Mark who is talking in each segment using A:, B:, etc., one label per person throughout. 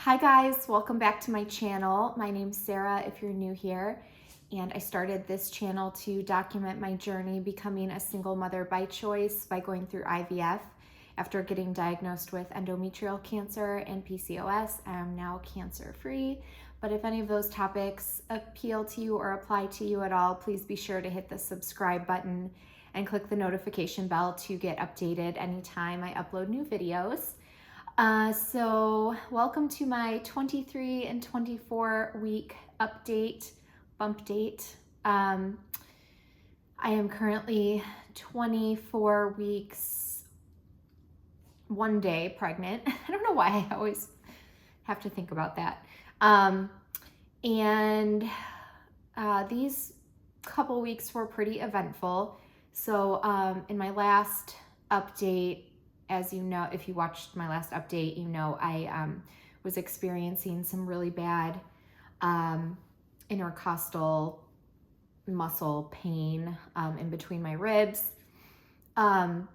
A: Hi guys, welcome back to my channel. My name's Sarah if you're new here, and I started this channel to document my journey becoming a single mother by choice by going through IVF. After getting diagnosed with endometrial cancer and PCOS, I am now cancer-free. But if any of those topics appeal to you or apply to you at all, please be sure to hit the subscribe button and click the notification bell to get updated anytime I upload new videos. So welcome to my 23 and 24 week update, bump date. I am currently 24 weeks, 1 day pregnant. I don't know why I always have to think about that. These couple weeks were pretty eventful. So in my last update, as you know, if you watched my last update, you know I was experiencing some really bad intercostal muscle pain in between my ribs. And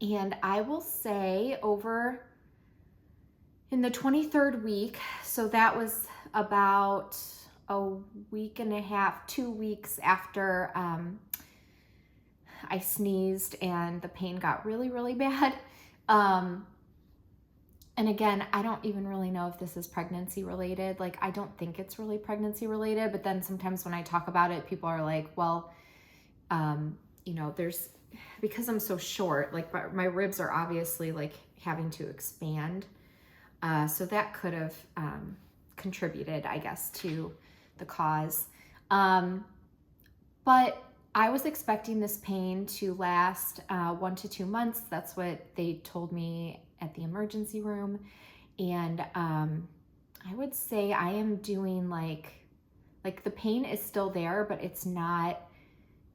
A: I will say in the 23rd week, so that was about a week and a half, 2 weeks after I sneezed and the pain got really, really bad. And again, I don't even really know if this is pregnancy related. Like, I don't think it's really pregnancy related, but then sometimes when I talk about it, people are like, well, you know, because I'm so short, like my ribs are obviously like having to expand. So that could have contributed, I guess, to the cause. But I was expecting this pain to last 1 to 2 months. That's what they told me at the emergency room. And I would say I am doing like the pain is still there, but it's not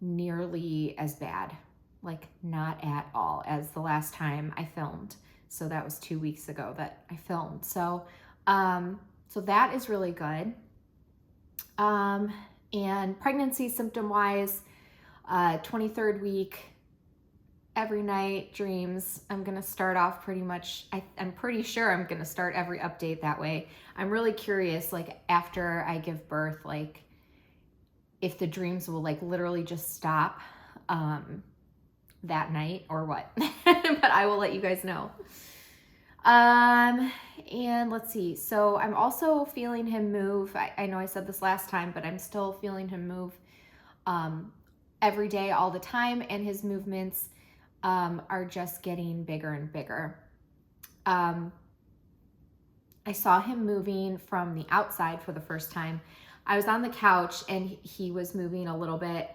A: nearly as bad, like not at all as the last time I filmed. So that was 2 weeks ago that I filmed. So that is really good. And pregnancy symptom wise, 23rd week, every night dreams. I'm gonna start off pretty much, I'm pretty sure I'm gonna start every update that way. I'm really curious, like after I give birth, like if the dreams will like literally just stop that night or what. But I will let you guys know. And let's see. So I'm also feeling him move. I know I said this last time, but I'm still feeling him move every day, all the time, and his movements are just getting bigger and bigger. I saw him moving from the outside for the first time. I was on the couch and he was moving a little bit,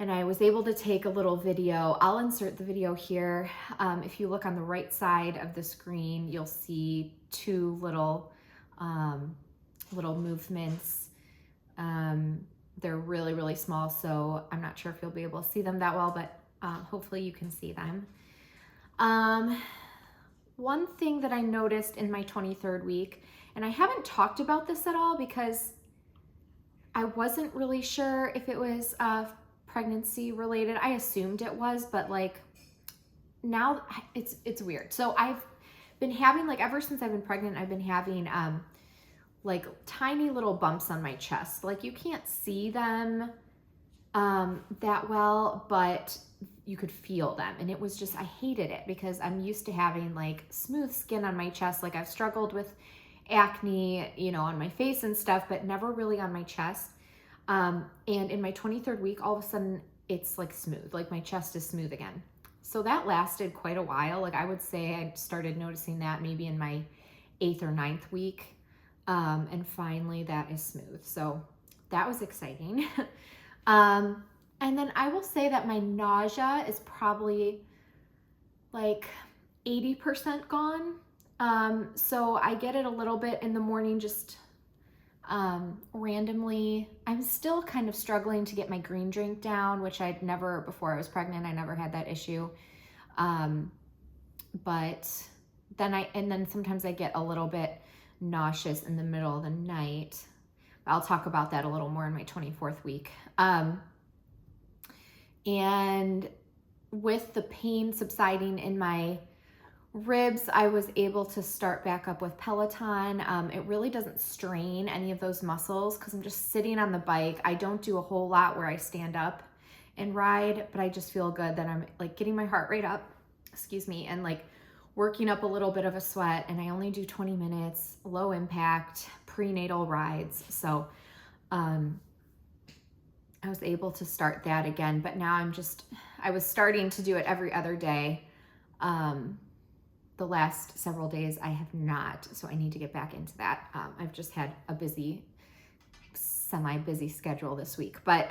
A: and I was able to take a little video. I'll insert the video here. If you look on the right side of the screen, you'll see two little movements. They're really, really small, so I'm not sure if you'll be able to see them that well, but hopefully you can see them. One thing that I noticed in my 23rd week, and I haven't talked about this at all because I wasn't really sure if it was pregnancy related. I assumed it was, but like now it's weird. So I've been having, like, ever since I've been pregnant, I've been having like tiny little bumps on my chest. Like you can't see them that well, but you could feel them. And it was just, I hated it because I'm used to having like smooth skin on my chest. Like I've struggled with acne, you know, on my face and stuff, but never really on my chest. And in my 23rd week, all of a sudden it's like smooth, like my chest is smooth again. So that lasted quite a while. Like I would say I started noticing that maybe in my 8th or 9th week. And finally that is smooth. So that was exciting. And then I will say that my nausea is probably like 80% gone. So I get it a little bit in the morning, just randomly. I'm still kind of struggling to get my green drink down, which I'd never, before I was pregnant, I never had that issue. But then sometimes I get a little bit nauseous in the middle of the night. I'll talk about that a little more in my 24th week. And with the pain subsiding in my Ribs, I was able to start back up with Peloton. It really doesn't strain any of those muscles because I'm just sitting on the bike. I don't do a whole lot where I stand up and ride, but I just feel good that I'm like getting my heart rate up, excuse me, and like working up a little bit of a sweat. And I only do 20 minutes, low impact prenatal rides. So I was able to start that again, but now I was starting to do it every other day. The last several days I have not, so I need to get back into that. I've just had a semi-busy schedule this week. But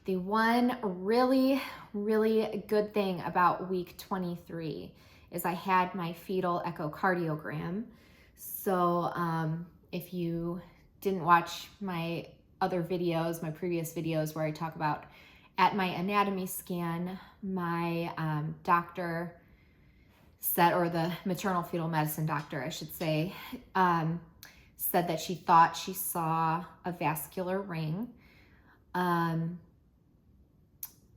A: the one really, really good thing about week 23 is I had my fetal echocardiogram. So if you didn't watch my other videos, my previous videos where I talk about at my anatomy scan, my doctor said, or the maternal fetal medicine doctor, I should say, said that she thought she saw a vascular ring on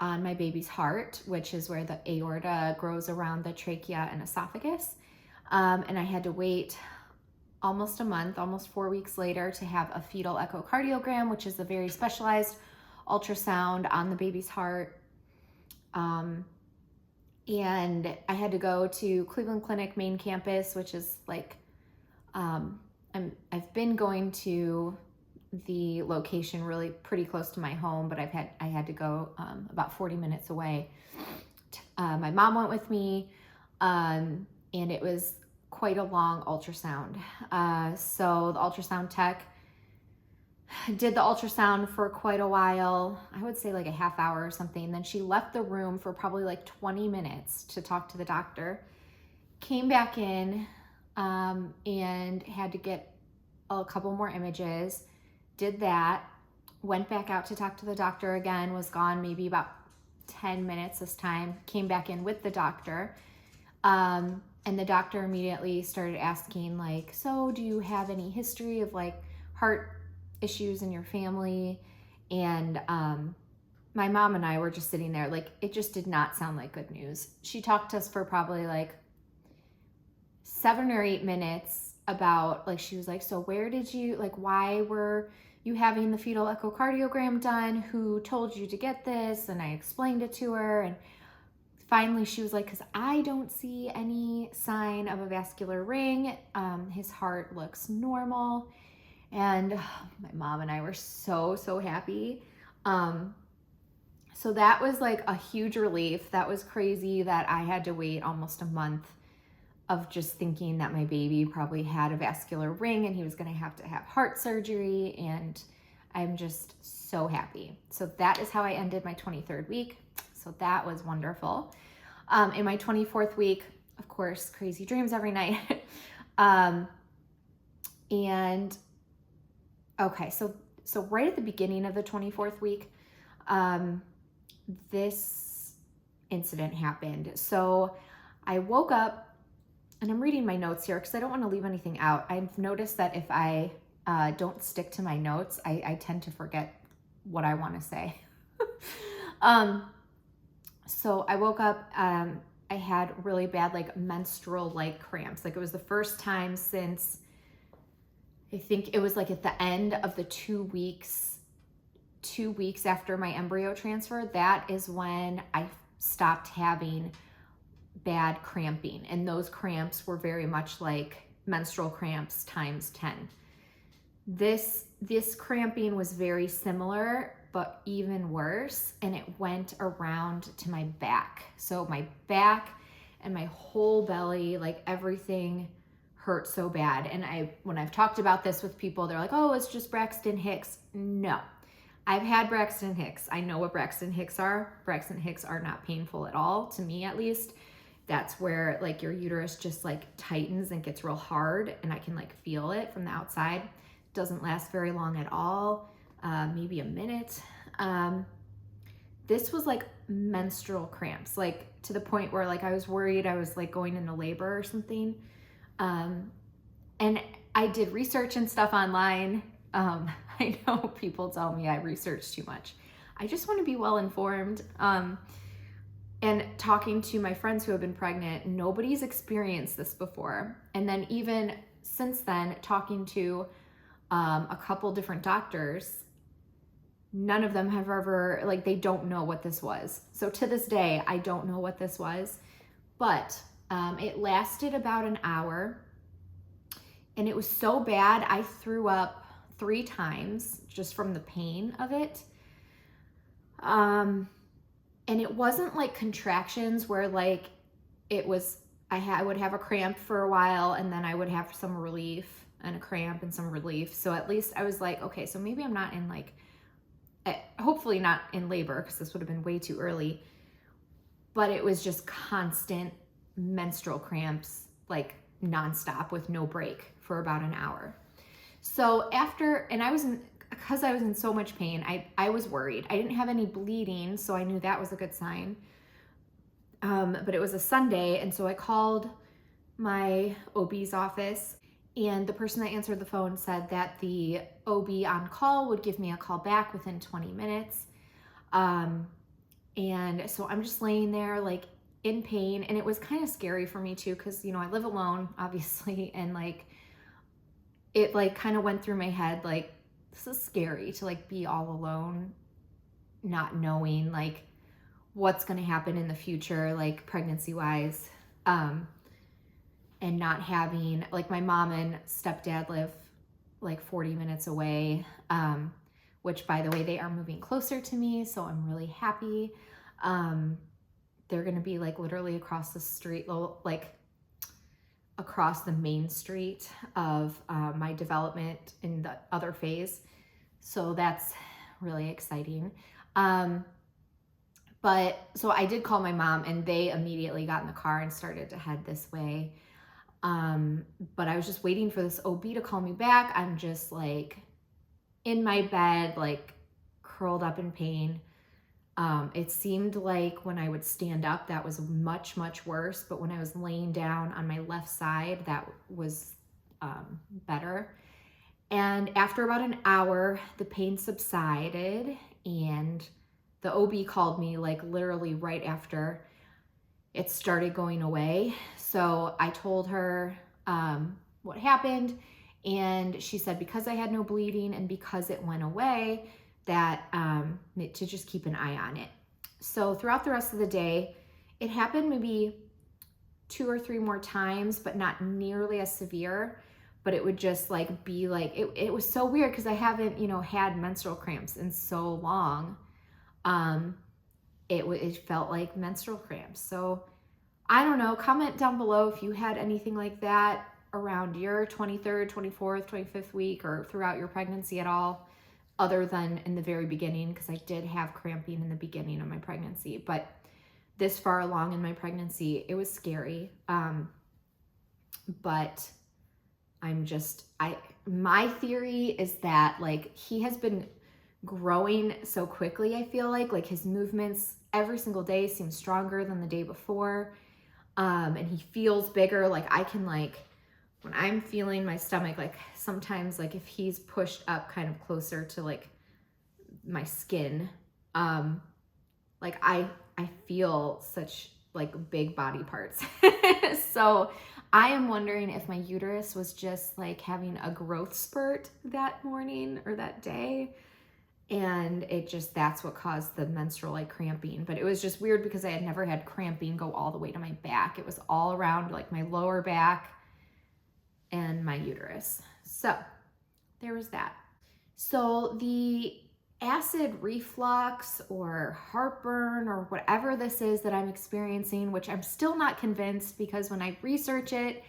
A: my baby's heart, which is where the aorta grows around the trachea and esophagus. And I had to wait almost a month, almost 4 weeks later, to have a fetal echocardiogram, which is a very specialized ultrasound on the baby's heart. And I had to go to Cleveland Clinic main campus, which is like, I've been going to the location really pretty close to my home, but I had to go about 40 minutes away. My mom went with me, and it was quite a long ultrasound. So the ultrasound tech did the ultrasound for quite a while. I would say like a half hour or something. Then she left the room for probably like 20 minutes to talk to the doctor. Came back in and had to get a couple more images. Did that. Went back out to talk to the doctor again. Was gone maybe about 10 minutes this time. Came back in with the doctor. And the doctor immediately started asking like, so do you have any history of like heart issues in your family? And my mom and I were just sitting there, like it just did not sound like good news. She talked to us for probably like 7 or 8 minutes about like, she was like, so where did you, like, why were you having the fetal echocardiogram done? Who told you to get this? And I explained it to her, and finally she was like, because I don't see any sign of a vascular ring. His heart looks normal. And my mom and I were so happy. So that was like a huge relief. That was crazy that I had to wait almost a month of just thinking that my baby probably had a vascular ring and he was going to have heart surgery. And I'm just so happy. So that is how I ended my 23rd week. So that was wonderful. In my 24th week, of course, crazy dreams every night. And okay, so right at the beginning of the 24th week, this incident happened. So I woke up, and I'm reading my notes here because I don't want to leave anything out. I've noticed that if I don't stick to my notes, I tend to forget what I want to say. So I woke up, I had really bad like menstrual-like cramps. Like it was the first time since, I think it was like at the end of the 2 weeks after my embryo transfer. That is when I stopped having bad cramping. And those cramps were very much like menstrual cramps times 10. This cramping was very similar, but even worse. And it went around to my back. So my back and my whole belly, like everything hurt so bad. And when I've talked about this with people, they're like, oh, it's just Braxton Hicks. No, I've had Braxton Hicks. I know what Braxton Hicks are. Braxton Hicks are not painful at all, to me at least. That's where like your uterus just like tightens and gets real hard, and I can like feel it from the outside. Doesn't last very long at all, maybe a minute. This was like menstrual cramps, like to the point where like I was worried I was like going into labor or something. And I did research and stuff online. I know people tell me I research too much. I just want to be well informed. And talking to my friends who have been pregnant, nobody's experienced this before. And then even since then, talking to a couple different doctors, none of them have ever, like, they don't know what this was. So to this day, I don't know what this was, but it lasted about an hour, and it was so bad, I threw up 3 times just from the pain of it. And it wasn't like contractions where like it was, I would have a cramp for a while and then I would have some relief and a cramp and some relief. So at least I was like, okay, so maybe I'm not in like, hopefully not in labor, because this would have been way too early. But it was just constant menstrual cramps, like nonstop with no break for about an hour. So after, and because I was in so much pain, I was worried. I didn't have any bleeding, so I knew that was a good sign. But it was a Sunday, and so I called my OB's office, and the person that answered the phone said that the OB on call would give me a call back within 20 minutes. And so I'm just laying there like in pain, and it was kind of scary for me too, because, you know, I live alone, obviously, and like it like kind of went through my head like, this is scary to like be all alone, not knowing like what's going to happen in the future, like pregnancy wise, and not having, like, my mom and stepdad live like 40 minutes away, which, by the way, they are moving closer to me, so I'm really happy. They're going to be like literally across the street, like across the main street of my development in the other phase. So that's really exciting. But so I did call my mom, and they immediately got in the car and started to head this way. But I was just waiting for this OB to call me back. I'm just like in my bed, like curled up in pain. It seemed like when I would stand up, that was much, much worse. But when I was laying down on my left side, that was better. And after about an hour, the pain subsided, and the OB called me like literally right after it started going away. So I told her what happened, and she said because I had no bleeding and because it went away, that to just keep an eye on it. So throughout the rest of the day, it happened maybe 2 or 3 more times, but not nearly as severe. But it would just like be like, it was so weird because I haven't, you know, had menstrual cramps in so long. It felt like menstrual cramps. So I don't know, comment down below if you had anything like that around your 23rd, 24th, 25th week, or throughout your pregnancy at all, other than in the very beginning, because I did have cramping in the beginning of my pregnancy. But this far along in my pregnancy, it was scary. But my theory is that like he has been growing so quickly. I feel like his movements every single day seem stronger than the day before. And he feels bigger. Like I can like, when I'm feeling my stomach, like sometimes like if he's pushed up kind of closer to like my skin, like I feel such like big body parts. So I am wondering if my uterus was just like having a growth spurt that morning or that day. And that's what caused the menstrual like cramping. But it was just weird because I had never had cramping go all the way to my back. It was all around like my lower back and my uterus. So there was that. So the acid reflux or heartburn or whatever this is that I'm experiencing, which I'm still not convinced, because when I research it,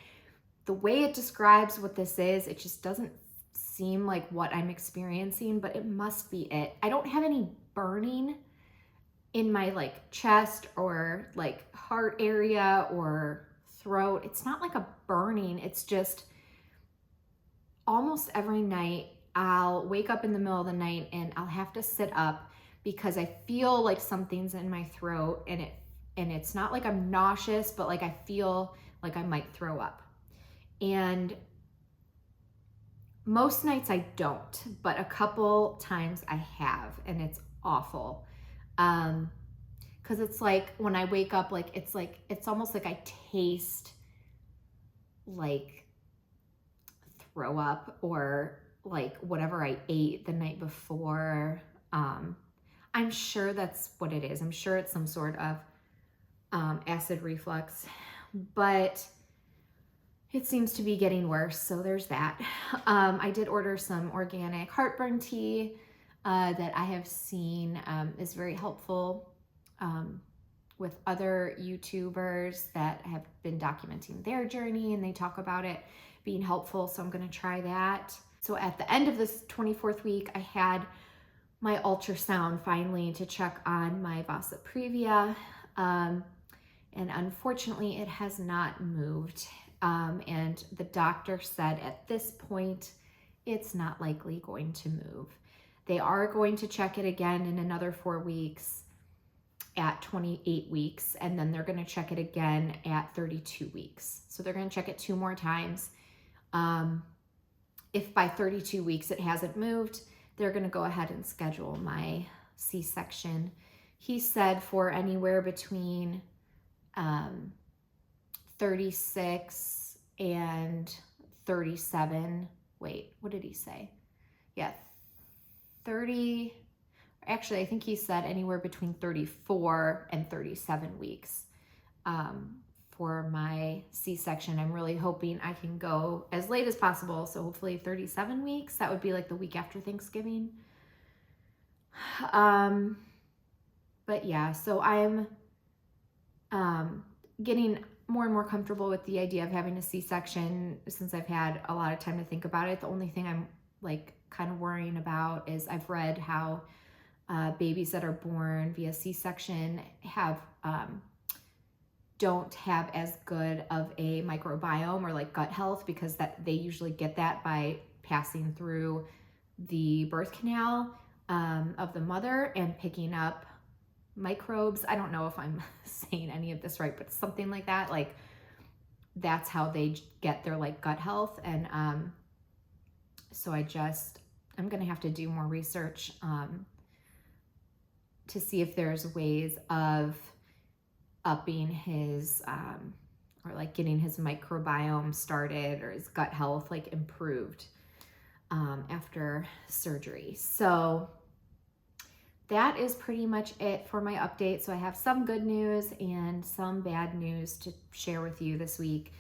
A: the way it describes what this is, it just doesn't seem like what I'm experiencing, but it must be it. I don't have any burning in my like chest or like heart area or throat. It's not like a burning. It's just almost every night I'll wake up in the middle of the night and I'll have to sit up because I feel like something's in my throat, and it's not like I'm nauseous, but like I feel like I might throw up. And most nights I don't, but a couple times I have, and it's awful. Because because it's like when I wake up, like it's almost like I taste like throw up or like whatever I ate the night before. I'm sure that's what it is. I'm sure it's some sort of acid reflux, but it seems to be getting worse, so there's that. I did order some organic heartburn tea that I have seen is very helpful with other YouTubers that have been documenting their journey, and they talk about it being helpful, so I'm gonna try that. So at the end of this 24th week, I had my ultrasound finally to check on my Vasa Previa, and unfortunately it has not moved. And the doctor said at this point, it's not likely going to move. They are going to check it again in another 4 weeks at 28 weeks, and then they're going to check it again at 32 weeks. So they're going to check it 2 more times. If by 32 weeks it hasn't moved, they're going to go ahead and schedule my C-section. He said for anywhere between 36 and 37. Wait, what did he say? Yeah, 30. Actually, I think he said anywhere between 34 and 37 weeks for my C-section. I'm really hoping I can go as late as possible. So hopefully 37 weeks. That would be like the week after Thanksgiving. But yeah, so I'm getting more and more comfortable with the idea of having a C-section since I've had a lot of time to think about it. The only thing I'm like kind of worrying about is I've read how babies that are born via C-section don't have as good of a microbiome or like gut health, because that they usually get that by passing through the birth canal of the mother and picking up microbes. I don't know if I'm saying any of this right, but something like that. Like that's how they get their like gut health. And so I'm gonna have to do more research to see if there's ways of upping his or like getting his microbiome started or his gut health like improved after surgery. So that is pretty much it for my update. So I have some good news and some bad news to share with you this week.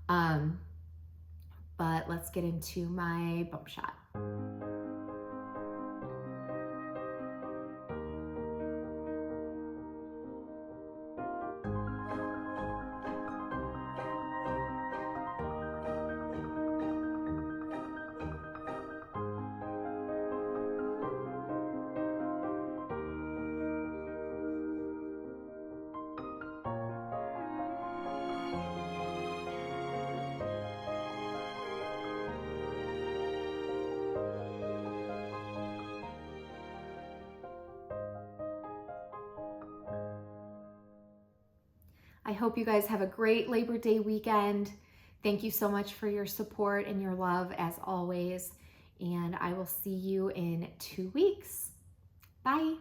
A: But let's get into my bump shot. I hope you guys have a great Labor Day weekend. Thank you so much for your support and your love as always. And I will see you in 2 weeks. Bye.